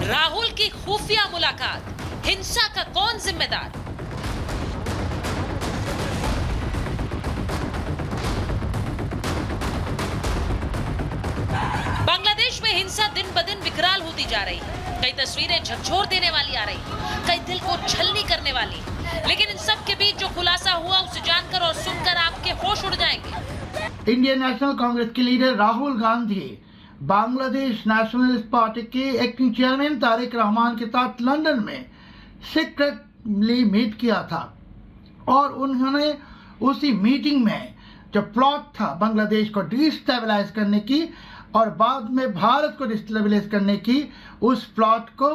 राहुल की खुफिया मुलाकात, हिंसा का कौन जिम्मेदार? बांग्लादेश में हिंसा दिन ब दिन विकराल होती जा रही है। कई तस्वीरें झकझोर देने वाली आ रही हैं, कई दिल को छलनी करने वाली। लेकिन इन सब के बीच जो खुलासा हुआ उसे जानकर और सुनकर आपके होश उड़ जाएंगे। इंडियन नेशनल कांग्रेस के leader Rahul Gandhi Bangladesh nationalist party के एक्टिंग चेयरमैन तारिक रहमान के साथ लंदन में सीक्रेटली मीट किया था और उन्होंने उसी मीटिंग में जो प्लॉट था बांग्लादेश को डिस्टेबलाइज करने की और बाद में भारत को डिस्टेबलाइज करने की, उस प्लॉट को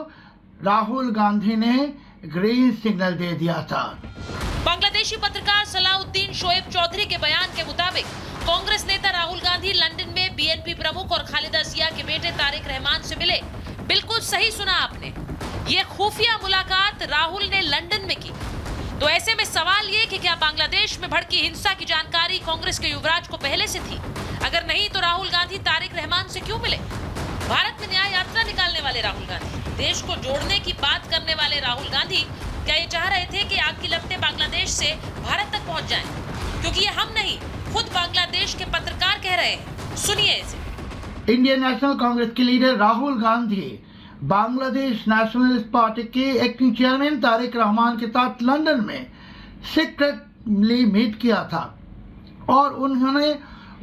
राहुल गांधी ने ग्रीन सिग्नल दे दिया था। बांग्लादेशी पत्रकार सलाउद्दीन शोएब चौधरी के बयान के मुताबिक कांग्रेस नेता राहुल गांधी लंदन में बीएनपी प्रमुख और खालिदा जिया के बेटे तारिक रहमान से मिले। बिल्कुल सही सुना आपने, ये खुफिया मुलाकात राहुल ने लंदन में की। तो ऐसे में सवाल ये कि क्या बांग्लादेश में भड़की हिंसा की जानकारी कांग्रेस के युवराज को पहले से थी? अगर नहीं तो राहुल गांधी तारिक रहमान से क्यों मिले? भारत में न्याय यात्रा निकालने वाले राहुल गांधी, देश को जोड़ने की बात करने वाले राहुल गांधी क्या ये चाह रहे थे कि आग की लपटें बांग्लादेश से भारत तक पहुंच जाएं? क्योंकि ये हम नहीं, खुद बांग्लादेश के पत्रकार कह रहे हैं। सुनिए इसे। इंडियन नेशनल कांग्रेस के leader Rahul Gandhi Bangladesh nationalist party के एक्टिंग चेयरमैन तारिक रहमान के साथ लंदन में सीक्रेटली मीट किया था और उन्होंने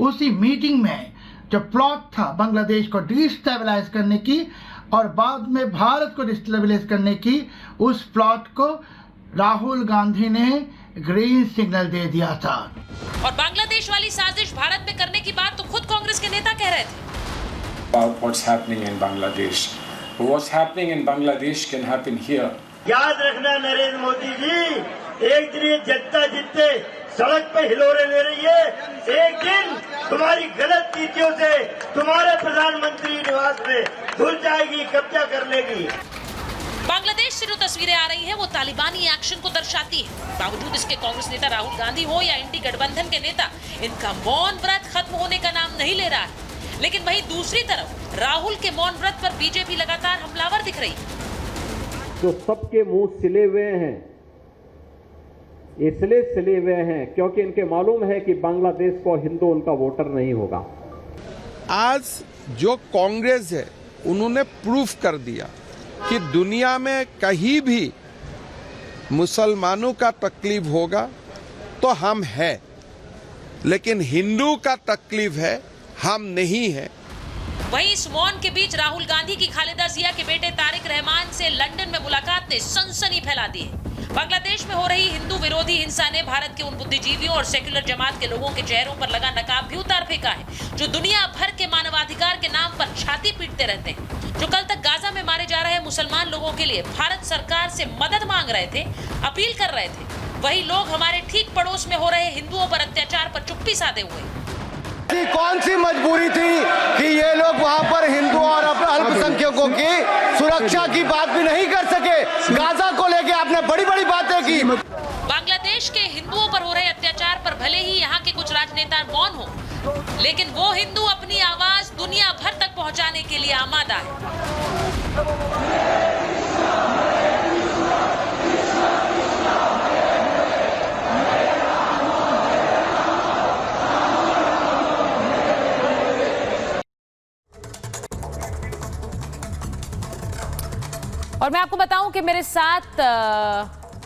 उसी मीटिंग में जो प्लॉट था बांग्लादेश को डिस्टेबलाइज करने की और बाद में भारत को डिस्टेबलाइज करने की, उस प्लॉट को राहुल गांधी ने ग्रीन सिग्नल दे दिया था। और बांग्लादेश वाली साजिश भारत में करने की बात तो खुद कांग्रेस के नेता कह रहे थे। About what's happening in Bangladesh. What's happening in Bangladesh can happen here. याद रखना नरेंद्र मोदी जी, एक दिन ये जनता जितने सड़क पे हिलोरे ले रही है, एक दिन तुम्हारी गलत नीतियों से तुम्हारे प्रधानमंत्री निवास में घुस जाएगी, कब्जा कर लेगी। बांग्लादेश से जो तस्वीरें आ रही हैं वो तालिबानी एक्शन को दर्शाती है। बावजूद इसके कांग्रेस नेता राहुल गांधी हो या इंडी गठबंधन के नेता, इनका मौन व्रत खत्म होने का नाम नहीं ले रहा है। लेकिन वहीं दूसरी तरफ राहुल के मौन व्रत पर बीजेपी लगातार हमलावर दिख रही है। जो सबके मुंह सिले हुए हैं, इसलिए सिले हुए हैं क्योंकि इनके मालूम है कि बांग्लादेश को हिंदू उनका वोटर नहीं होगा। आज जो कांग्रेस है उन्होंने प्रूफ कर दिया कि दुनिया में कहीं भी मुसलमानों का तकलीफ होगा तो हम हैं, लेकिन हिंदू का तकलीफ है हम नहीं है। वहीं इस मौन के बीच राहुल गांधी की खालिदा जिया के बेटे तारिक रहमान से लंदन में मुलाकात ने सनसनी फैला दी है। बांग्लादेश में हो रही हिंदू विरोधी हिंसा ने भारत के उन बुद्धिजीवियों और सेक्युलर जमात के लोगों के चेहरों पर लगा नकाब भी उतार फेंका है, जो दुनिया भर के मानवाधिकार के नाम पर छाती पीटते रहते हैं। जो कल तक गाजा में मारे जा रहे मुसलमान लोगों के लिए भारत सरकार से मदद मांग रहे थे, अपील कर रहे थे, वही लोग हमारे ठीक पड़ोस में हो रहे हिंदुओं पर अत्याचार पर चुप्पी साधे हुए। कौन सी मजबूरी थी कि ये लोग वहां पर हिंदुओं और अल्पसंख्यकों की सुरक्षा की बात भी नहीं कर सके? गाजा को लेके आपने बड़ी बड़ी बातें की। बांग्लादेश के हिंदुओं पर हो रहे अत्याचार पर भले ही यहाँ के कुछ राजनेता मौन हो, लेकिन वो हिंदू अपनी आवाज दुनिया भर तक पहुंचाने के लिए आमादा है। और मैं आपको बताऊं कि मेरे साथ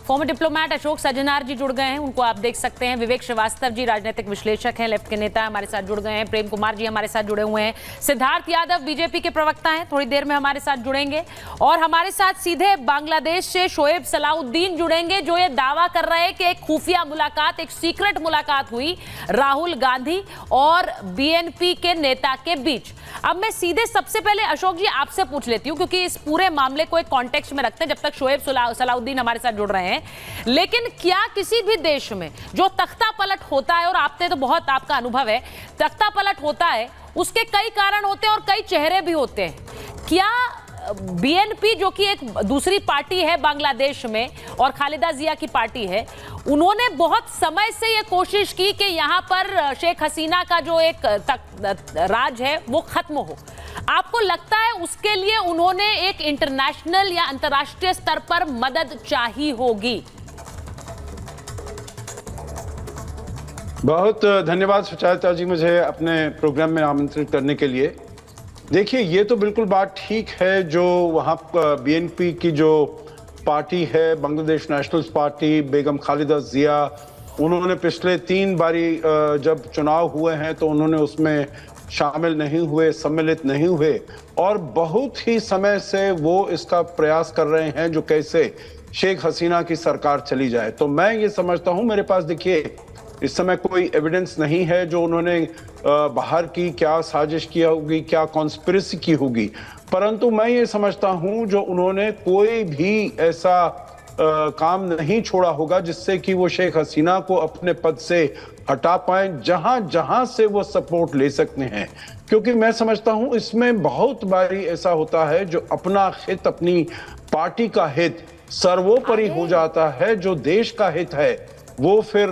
फॉर्मर डिप्लोमेट अशोक सजनार जी जुड़ गए हैं, उनको आप देख सकते हैं। विवेक श्रीवास्तव जी राजनीतिक विश्लेषक हैं, लेफ्ट के नेता हमारे साथ जुड़ गए हैं। प्रेम कुमार जी हमारे साथ जुड़े हुए हैं। सिद्धार्थ यादव बीजेपी के प्रवक्ता हैं, थोड़ी देर में हमारे साथ जुड़ेंगे। और हमारे साथ सीधे बांग्लादेश से शोएब सलाउद्दीन जुड़ेंगे, जो ये दावा कर रहे हैं कि एक खुफिया मुलाकात, एक सीक्रेट मुलाकात हुई राहुल गांधी और बीएनपी के नेता के बीच। अब मैं सीधे सबसे पहले अशोक जी आपसे पूछ लेती हूं, क्योंकि इस पूरे मामले को एक कॉन्टेक्स्ट में रखते हैं जब तक शोएब सलाउद्दीन हमारे साथ जुड़ रहे हैं। लेकिन क्या किसी भी देश में जो तख्ता पलट होता है, और आपने तो बहुत आपका अनुभव है, तख्ता पलट होता है, उसके कई कारण होते हैं और कई चेहरे भी होते हैं। क्या बीएनपी जो कि एक दूसरी पार्टी है बांग्लादेश में और खालिदा जिया की पार्टी है, उन्होंने बहुत समय से ये कोशिश की कि यहाँ पर शेख हसीना का जो एक राज है वो खत्म हो। आपको लगता है उसके लिए उन्होंने एक इंटरनेशनल या अंतर्राष्ट्रीय स्तर पर मदद चाहिए होगी? बहुत धन्यवाद सुचारिता जी मुझे अपने प्रोग्राम में आमंत्रित करने के लिए। देखिए, ये तो बिल्कुल बात ठीक है जो वहाँ बीएनपी की जो पार्टी है, बांग्लादेश नेशनल्स पार्टी, बेगम खालिदा जिया, उन्होंने पिछले 3 बारी जब चुनाव हुए हैं तो उन्होंने उसमें शामिल नहीं हुए, सम्मिलित नहीं हुए, और बहुत ही समय से वो इसका प्रयास कर रहे हैं जो कैसे शेख हसीना की सरकार चली जाए। तो मैं ये समझता हूँ, मेरे पास देखिए इस समय कोई एविडेंस नहीं है जो उन्होंने बाहर की क्या साजिश किया होगी, क्या कॉन्स्पिरेसी की होगी, परंतु मैं ये समझता हूं जो उन्होंने कोई भी ऐसा काम नहीं छोड़ा होगा जिससे कि वो शेख हसीना को अपने पद से हटा पाए, जहां जहां से वो सपोर्ट ले सकते हैं। क्योंकि मैं समझता हूं इसमें बहुत बारी ऐसा होता है जो अपना हित, अपनी पार्टी का हित सर्वोपरि हो जाता है, जो देश का हित है वो फिर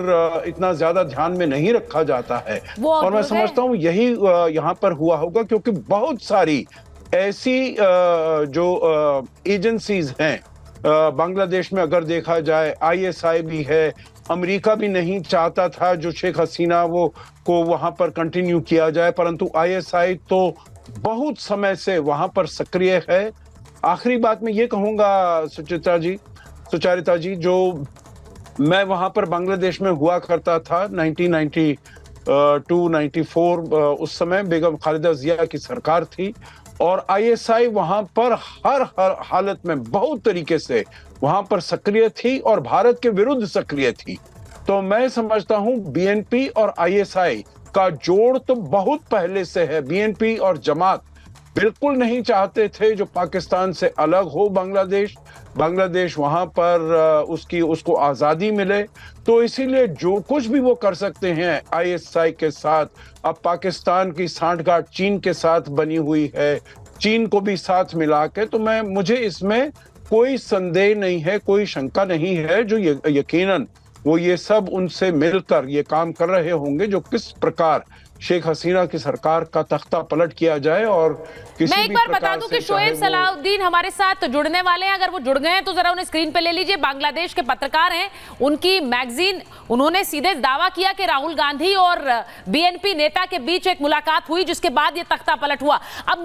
इतना ज्यादा ध्यान में नहीं रखा जाता है। और मैं समझता हूँ यही यहाँ पर हुआ होगा, क्योंकि बहुत सारी ऐसी जो एजेंसीज हैं बांग्लादेश में, अगर देखा जाए आईएसआई भी है, अमेरिका भी नहीं चाहता था जो शेख हसीना वो को वहां पर कंटिन्यू किया जाए, परंतु आईएसआई तो बहुत समय से वहां पर सक्रिय है। आखिरी बात मैं ये कहूंगा सुचारिता जी, जो मैं वहां पर बांग्लादेश में हुआ करता था 1992-94, उस समय बेगम खालिदा जिया की सरकार थी और आईएसआई वहां पर हर हालत में बहुत तरीके से वहां पर सक्रिय थी और भारत के विरुद्ध सक्रिय थी। तो मैं समझता हूं बीएनपी और आईएसआई का जोड़ तो बहुत पहले से है। बीएनपी और जमात बिल्कुल नहीं चाहते थे जो पाकिस्तान से अलग हो बांग्लादेश वहां पर उसको आजादी मिले, तो इसीलिए जो कुछ भी वो कर सकते हैं आईएसआई के साथ। अब पाकिस्तान की सांठगांठ चीन के साथ बनी हुई है, चीन को भी साथ मिला के, तो मुझे इसमें कोई संदेह नहीं है, कोई शंका नहीं है जो यकीनन वो ये सब उनसे मिलकर ये काम कर रहे होंगे जो किस प्रकार शेख हसीना की सरकार का तख्ता पलट किया जाए। और किसी मैं एक बार बता दूं कि शोएब सलाहुद्दीन हमारे साथ जुड़ने वाले हैं, अगर वो जुड़ गए हैं तो जरा उन्हें स्क्रीन पे ले लीजिए। बांग्लादेश के पत्रकार हैं, उनकी मैगजीन, उन्होंने सीधे दावा किया कि राहुल गांधी और बीएनपी नेता के बीच एक मुलाकात हुई जिसके बाद ये तख्ता पलट हुआ। अब